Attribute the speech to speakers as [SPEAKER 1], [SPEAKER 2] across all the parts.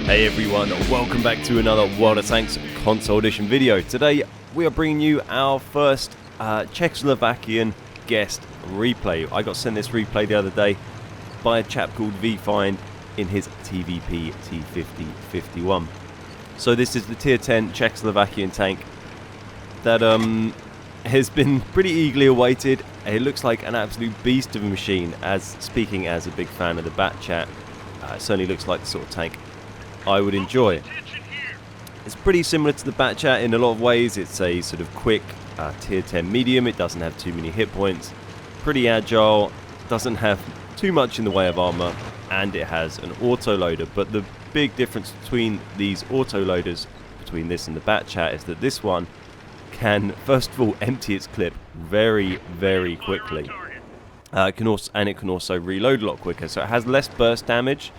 [SPEAKER 1] Hey everyone, welcome back to another World of Tanks console edition video. Today we are bringing you our first Czechoslovakian guest replay. I got sent this replay the other day by a chap called vFind in his TVP T51. So this is the tier 10 Czechoslovakian tank that has been pretty eagerly awaited. It looks like an absolute beast of a machine, as speaking as a big fan of the Bat Chat. It certainly looks like the sort of tank I would enjoy. It's pretty similar to the Bat Chat in a lot of ways. It's a sort of quick tier 10 medium. It doesn't have too many hit points. Pretty agile. Doesn't have too much in the way of armor, and it has an autoloader. But the big difference between these autoloaders, between this and the Bat Chat, is that this one can first of all empty its clip very, very quickly. It can also reload a lot quicker. So it has less burst damage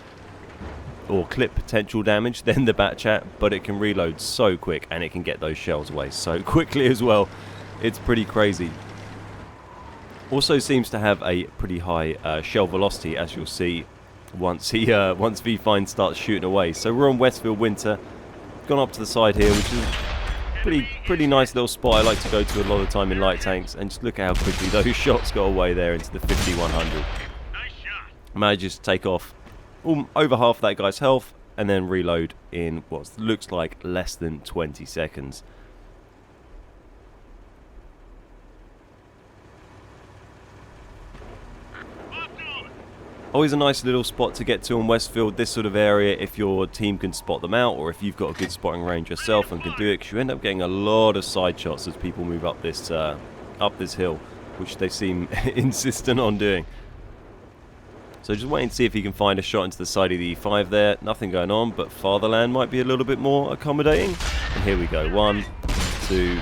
[SPEAKER 1] or clip potential damage than the Bat Chat, but it can reload so quick and it can get those shells away so quickly as well. It's pretty crazy. Also seems to have a pretty high shell velocity, as you'll see once vFind starts shooting away. So we're on Westfield Winter, gone up to the side here, which is pretty nice little spot I like to go to a lot of the time in light tanks, and just look at how quickly those shots got away there into the 5100. Manages to take off over half that guy's health and then reload in what looks like less than 20 seconds. Always a nice little spot to get to on Westfield, this sort of area, if your team can spot them out, or if you've got a good spotting range yourself and can do it, because you end up getting a lot of side shots as people move up this hill, which they seem insistent on doing. So just wait and see if he can find a shot into the side of the E5 there. Nothing going on, but Fatherland might be a little bit more accommodating. And here we go. 1, 2.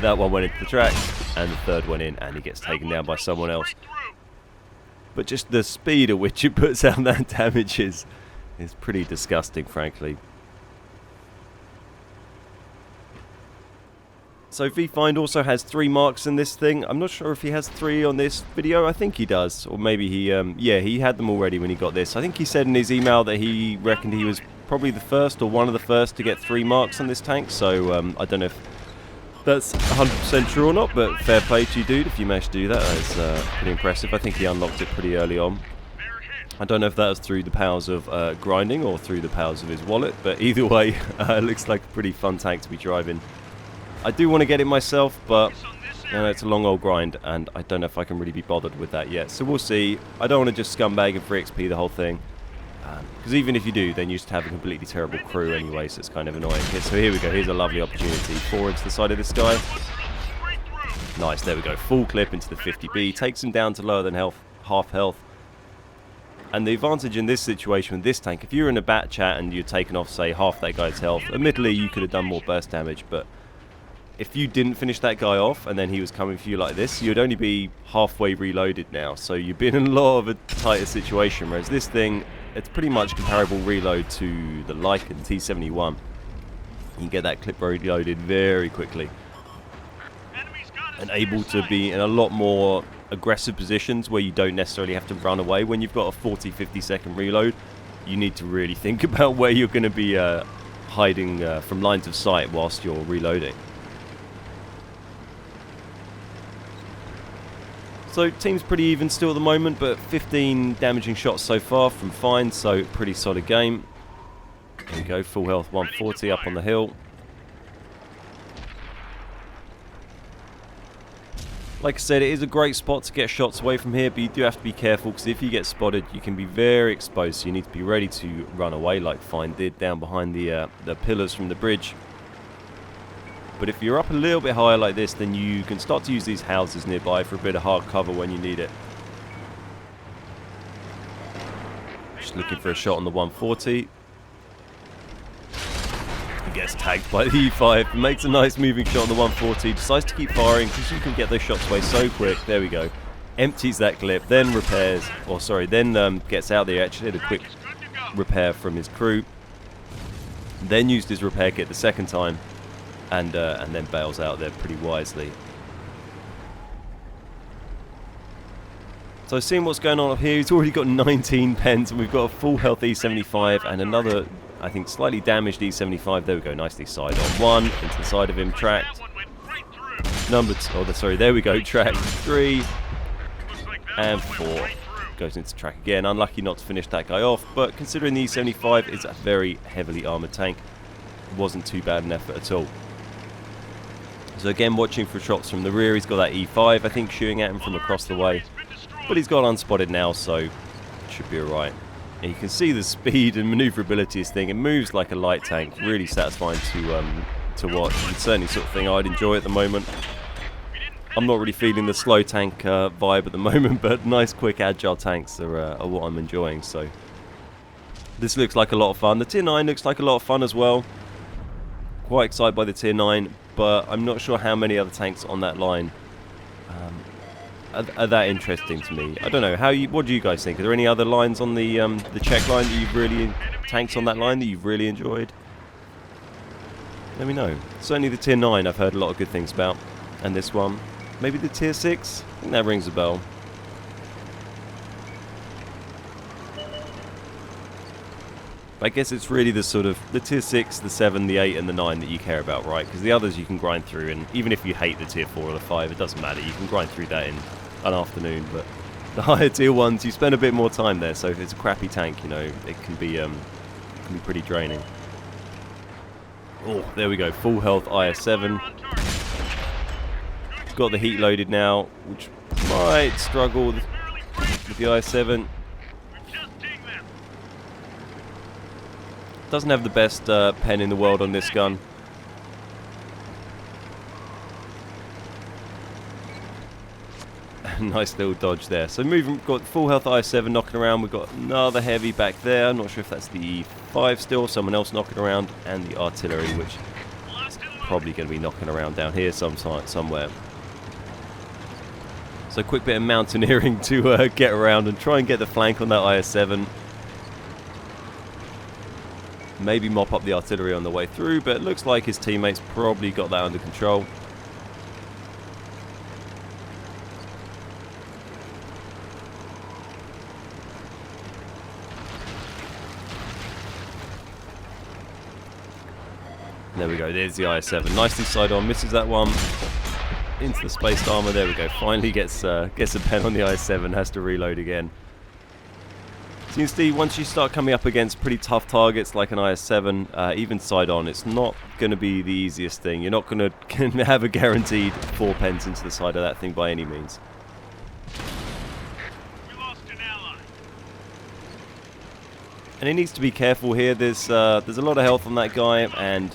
[SPEAKER 1] That one went into the tracks, and the third went in, and he gets taken down by someone else. But just the speed at which it puts out that damage is pretty disgusting, frankly. So vFind also has 3 marks in this thing. I'm not sure if he has 3 on this video. I think he does, or maybe he he had them already when he got this. I think he said in his email that he reckoned he was probably the first or one of the first to get 3 marks on this tank. So I don't know if that's 100% true or not, but fair play to you, dude, if you managed to do that. That's pretty impressive. I think he unlocked it pretty early on. I don't know if that was through the powers of grinding or through the powers of his wallet, but either way, it looks like a pretty fun tank to be driving. I do want to get it myself, but you know, it's a long old grind, and I don't know if I can really be bothered with that yet. So we'll see. I don't want to just scumbag and free XP the whole thing, because even if you do, then you just have a completely terrible crew anyway, so it's kind of annoying. So here we go. Here's a lovely opportunity. 4 into the side of this guy. Nice. There we go. Full clip into the 50B. Takes him down to lower than half health. And the advantage in this situation with this tank, if you're in a Bat Chat and you're taking off, say, half that guy's health, admittedly you could have done more burst damage, but if you didn't finish that guy off and then he was coming for you like this, you'd only be halfway reloaded now. So you've been in a lot of a tighter situation, whereas this thing, it's pretty much comparable reload to the Lycan T71. You can get that clip reloaded very quickly and able to be in a lot more aggressive positions where you don't necessarily have to run away. When you've got a 40-50 second reload, you need to really think about where you're going to be hiding from lines of sight whilst you're reloading. So team's pretty even still at the moment, but 15 damaging shots so far from Find, so pretty solid game. There we go, full health 140 up on the hill. Like I said, it is a great spot to get shots away from here, but you do have to be careful, because if you get spotted, you can be very exposed, so you need to be ready to run away like Find did down behind the pillars from the bridge. But if you're up a little bit higher like this, then you can start to use these houses nearby for a bit of hard cover when you need it. Just looking for a shot on the 140. He gets tagged by the E5, makes a nice moving shot on the 140, decides to keep firing because you can get those shots away so quick. There we go. Empties that clip, then repairs, or sorry, then gets out there, actually did a quick repair from his crew. Then used his repair kit the second time. And then bails out there pretty wisely. So seeing what's going on up here, he's already got 19 pens, and we've got a full health E75 and another, I think, slightly damaged E75. There we go, nicely side on one, into the side of him, tracked. Number two, oh, sorry, there we go, tracked 3 and 4. Goes into track again. Unlucky not to finish that guy off, but considering the E75 is a very heavily armoured tank, it wasn't too bad an effort at all. So again, watching for shots from the rear, he's got that E5, I think, shooting at him from across the way. But he's got unspotted now, so it should be alright. And you can see the speed and manoeuvrability of this thing. It moves like a light tank. Really satisfying to watch. It's certainly the sort of thing I'd enjoy at the moment. I'm not really feeling the slow tank vibe at the moment, but nice, quick, agile tanks are what I'm enjoying. So this looks like a lot of fun. The Tier 9 looks like a lot of fun as well. Quite excited by the Tier 9, but I'm not sure how many other tanks on that line are that interesting to me. I don't know. What do you guys think? Are there any other lines on the Czech line that you've really tanks on that line that you've really enjoyed? Let me know. Certainly the Tier 9 I've heard a lot of good things about, and this one. Maybe the Tier 6? I think that rings a bell. I guess it's really the sort of the Tier 6, the 7, the 8 and the 9 that you care about, right? Because the others you can grind through, and even if you hate the Tier 4 or the 5, it doesn't matter. You can grind through that in an afternoon, but the higher tier ones, you spend a bit more time there, so if it's a crappy tank, you know, it can be pretty draining. Oh, there we go, full health IS-7. Got the heat loaded now, which might struggle with the IS-7. Doesn't have the best pen in the world on this gun. Nice little dodge there. So moving, got full health IS-7 knocking around. We've got another heavy back there. I'm not sure if that's the E5 still. Someone else knocking around, and the artillery, which is probably going to be knocking around down here somewhere. So quick bit of mountaineering to get around and try and get the flank on that IS-7. Maybe mop up the artillery on the way through, but it looks like his teammates probably got that under control. There we go, there's the IS-7. Nicely side on, misses that one. Into the spaced armor, there we go. Finally gets a pen on the IS-7, has to reload again. So you can see, once you start coming up against pretty tough targets like an IS-7, even side on, it's not going to be the easiest thing. You're not going to have a guaranteed 4 pens into the side of that thing by any means. And he needs to be careful here. There's a lot of health on that guy, and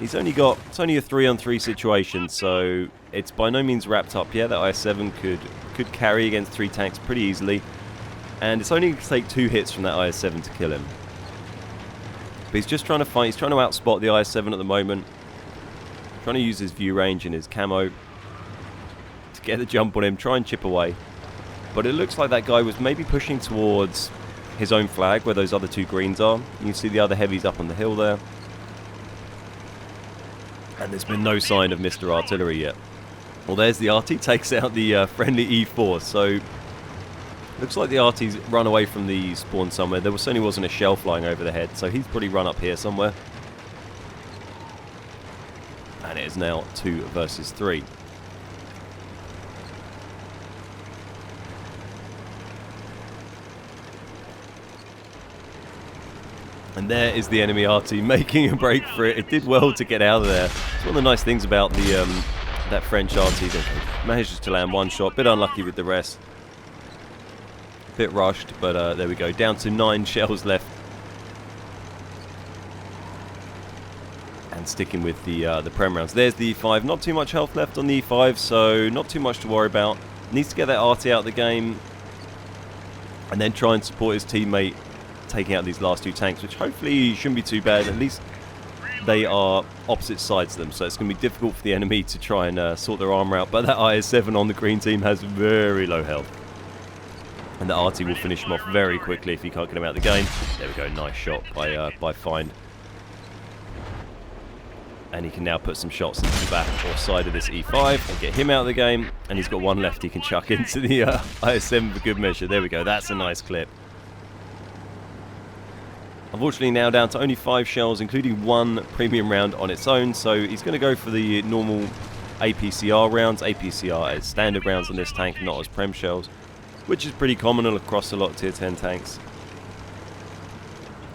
[SPEAKER 1] it's only a 3-on-3 situation, so it's by no means wrapped up yet. That IS-7 could carry against 3 tanks pretty easily, and it's only going to take 2 hits from that IS-7 to kill him. But he's just trying to fight. He's trying to outspot the IS-7 at the moment, trying to use his view range and his camo to get the jump on him, try and chip away. But it looks like that guy was maybe pushing towards his own flag where those other 2 greens are. You can see the other heavies up on the hill there. And there's been no sign of Mr. Artillery yet. Well, there's the RT, takes out the friendly E4. So, looks like the RT's run away from the spawn somewhere. There certainly wasn't a shell flying over the head, so he's probably run up here somewhere. And it is now 2 versus 3. And there is the enemy RT making a break for it. It did well to get out of there. It's one of the nice things about the that French RT. They manages to land 1 shot. Bit unlucky with the rest. Bit rushed, but there we go. Down to 9 shells left. And sticking with the Prem rounds. There's the E5. Not too much health left on the E5, so not too much to worry about. Needs to get that RT out of the game. And then try and support his teammate taking out these last 2 tanks, which hopefully shouldn't be too bad. At least they are opposite sides of them, so it's going to be difficult for the enemy to try and sort their armor out. But that IS-7 on the green team has very low health, and the RT will finish him off very quickly if he can't get him out of the game. There we go, nice shot by Find. And he can now put some shots into the back or side of this E5 and get him out of the game. And he's got one left he can chuck into the IS-7 for good measure. There we go. That's a nice clip. Unfortunately now down to only 5 shells, including 1 premium round on its own. So he's going to go for the normal APCR rounds. APCR as standard rounds on this tank, not as prem shells, which is pretty common across a lot of tier 10 tanks.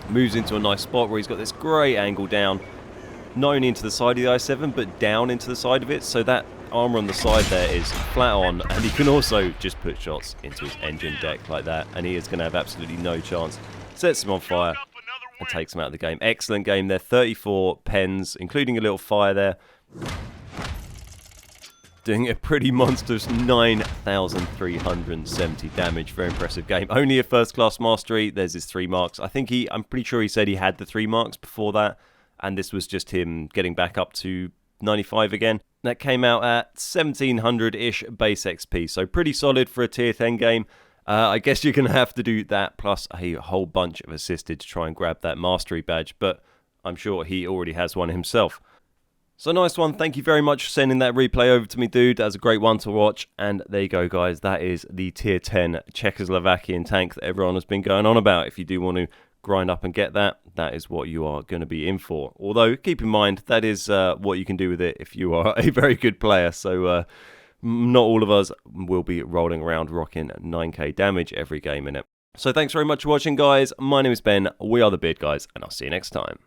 [SPEAKER 1] Moves into a nice spot where he's got this great angle down, not only into the side of the i7 but down into the side of it, so that armor on the side there is flat on, and he can also just put shots into his engine deck like that, and he is going to have absolutely no chance. Sets him on fire and takes him out of the game. Excellent game there. 34 pens, including a little fire there. Doing a pretty monstrous 9,370 damage. Very impressive game. Only a first class mastery. There's his 3 marks. I'm pretty sure he said he had the 3 marks before that, and this was just him getting back up to 95 again. That came out at 1700-ish base XP, so pretty solid for a tier 10 game. I guess you're going to have to do that plus a whole bunch of assisted to try and grab that mastery badge, but I'm sure he already has one himself. So nice one. Thank you very much for sending that replay over to me, dude. That's a great one to watch. And there you go, guys. That is the tier 10 Czechoslovakian tank that everyone has been going on about. If you do want to grind up and get that, that is what you are going to be in for. Although, keep in mind, that is what you can do with it if you are a very good player. So not all of us will be rolling around rocking 9k damage every game in it. So thanks very much for watching, guys. My name is Ben. We are the Beard Guys, and I'll see you next time.